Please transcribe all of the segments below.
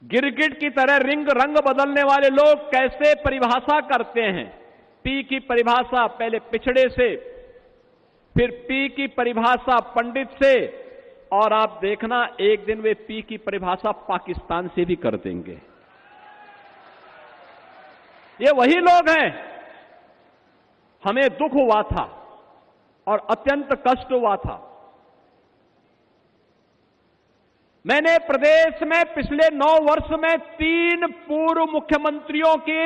गिरगिट की तरह रंग बदलने वाले लोग कैसे परिभाषा करते हैं। पी की परिभाषा पहले पिछड़े से, फिर पी की परिभाषा पंडित से, और आप देखना एक दिन वे पी की परिभाषा पाकिस्तान से भी कर देंगे। ये वही लोग हैं। हमें दुख हुआ था और अत्यंत कष्ट हुआ था। मैंने प्रदेश में पिछले 9 वर्ष में 3 पूर्व मुख्यमंत्रियों के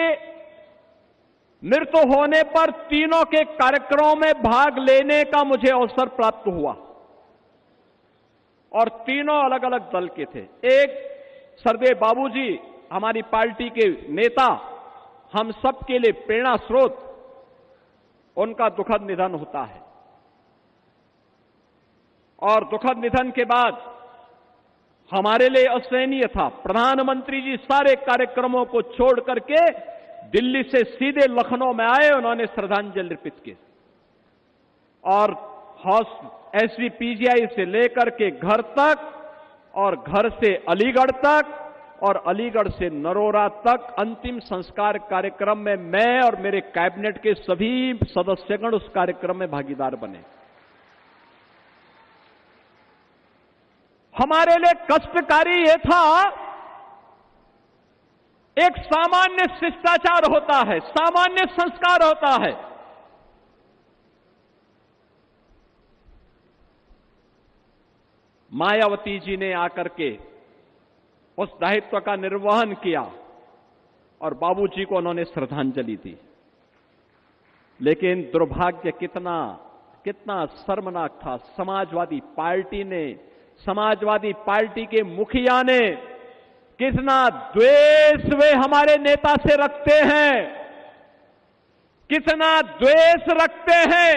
मृत्यु होने पर तीनों के कार्यक्रमों में भाग लेने का मुझे अवसर प्राप्त हुआ, और तीनों अलग अलग दल के थे। एक सरदेव बाबूजी, हमारी पार्टी के नेता, हम सबके लिए प्रेरणा स्रोत, उनका दुखद निधन होता है। और दुखद निधन के बाद हमारे लिए असहनीय था। प्रधानमंत्री जी सारे कार्यक्रमों को छोड़ करके दिल्ली से सीधे लखनऊ में आए, उन्होंने श्रद्धांजलि अर्पित की, और एसजीपीजीआई से लेकर के घर तक, और घर से अलीगढ़ तक, और अलीगढ़ से नरोरा तक अंतिम संस्कार कार्यक्रम में मैं और मेरे कैबिनेट के सभी सदस्यगण उस कार्यक्रम में भागीदार बने। हमारे लिए कष्टकारी यह था, एक सामान्य शिष्टाचार होता है, सामान्य संस्कार होता है। मायावती जी ने आकर के उस दायित्व का निर्वहन किया और बाबूजी को उन्होंने श्रद्धांजलि दी। लेकिन दुर्भाग्य कितना शर्मनाक था। समाजवादी पार्टी के मुखिया ने कितना द्वेष वे हमारे नेता से रखते हैं, कितना द्वेष रखते हैं।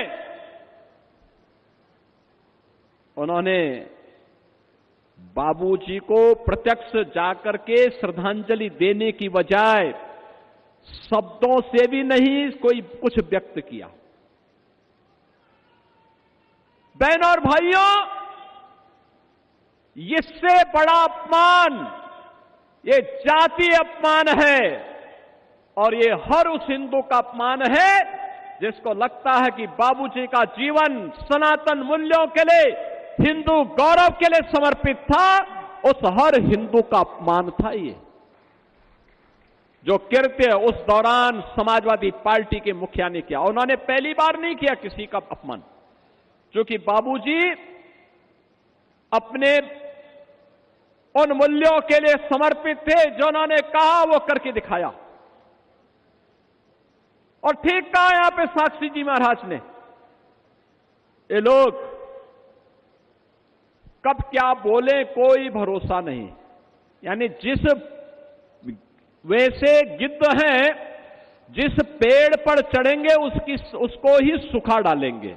उन्होंने बाबूजी को प्रत्यक्ष जाकर के श्रद्धांजलि देने की बजाय शब्दों से भी नहीं कोई कुछ व्यक्त किया। बहनों और भाइयों, इससे बड़ा अपमान ये जातीय अपमान है, और ये हर उस हिंदू का अपमान है जिसको लगता है कि बाबूजी का जीवन सनातन मूल्यों के लिए, हिंदू गौरव के लिए समर्पित था। उस हर हिंदू का अपमान था ये, जो कृत्य उस दौरान समाजवादी पार्टी के मुखिया ने किया। उन्होंने पहली बार नहीं किया किसी का अपमान, क्योंकि बाबूजी अपने उन मूल्यों के लिए समर्पित थे जो उन्होंने कहा वो करके दिखाया। और ठीक कहा यहां पे साक्षी जी महाराज ने, ये लोग कब क्या बोले कोई भरोसा नहीं। यानी जिस वैसे गिद्ध हैं, जिस पेड़ पर चढ़ेंगे उसको ही सुखा डालेंगे।